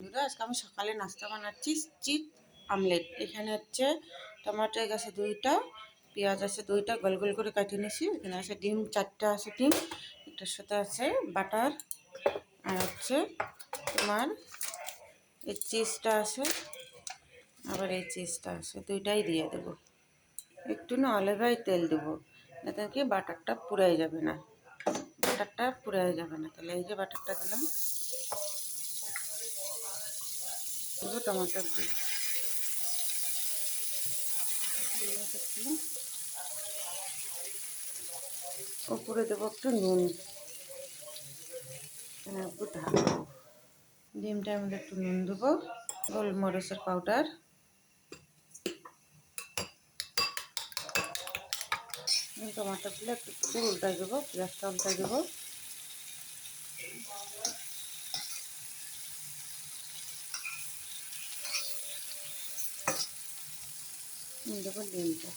বন্ধুরা, আজকে আমি সকালে নাস্তা বানাচ্ছি চিজ আমলেট। এখানে হচ্ছে টমেটো আছে 2টা, পেঁয়াজ আছে 2টা, গোল গোল করে কাটিয়ে নিয়েছি। এখানে আছে ডিম 4টা আছে ডিম, এটার সাথে আছে বাটার, আর হচ্ছে তোমার এই চিজটা আছে, আবার এই চিজটা আছে, 2টাই দিয়ে দেবো। একটু না অলিভ অয়েল তেল দেবো, যাতে কি বাটারটা পুড়াই যাবে না, তাহলে এই যে বাটারটা দিলাম, দেবো টমেটোর দিয়ে উপরে দেবো একটু নুন, একটু ঢাকবো। ডিমটার মধ্যে একটু নুন দেবো, গোলমরিচের পাউডার, টমাটোগুলো একটু উল্টাই দেবো, পেঁয়াজটা উল্টাই দেবো, দেবো ডিমটা।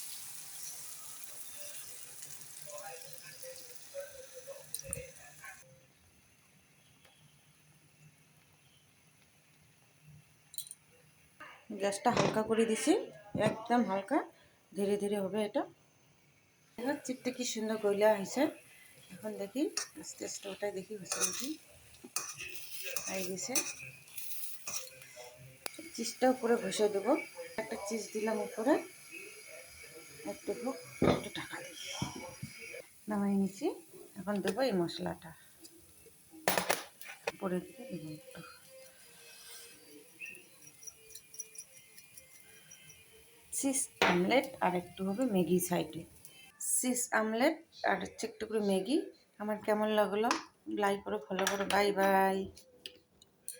গ্যাসটা হালকা করে দিছি, একদম হালকা, ধীরে ধীরে হবে এটা। এখন চিপটা কি সুন্দর গইলা হয়েছে। এখন দেখি আস্তে আস্তে ওটাই দেখি হয়েছে নাকি, হয়ে গেছে। চিজটা উপরে ঘষে দেবো, একটা চিজ দিলাম উপরে, একটু ঢাকা দিই, নামাই নিচ্ছি। এখন দেবো এই মশলাটা উপরে দিকে দেবো একটু, চিজ আমলেট, আর একটু হবে ম্যাগি সাইডে। চিজ আমলেট আর হচ্ছে একটু করে ম্যাগি। আমার কেমন লাগলো লাইক করো, ফলো করো, বাই বাই।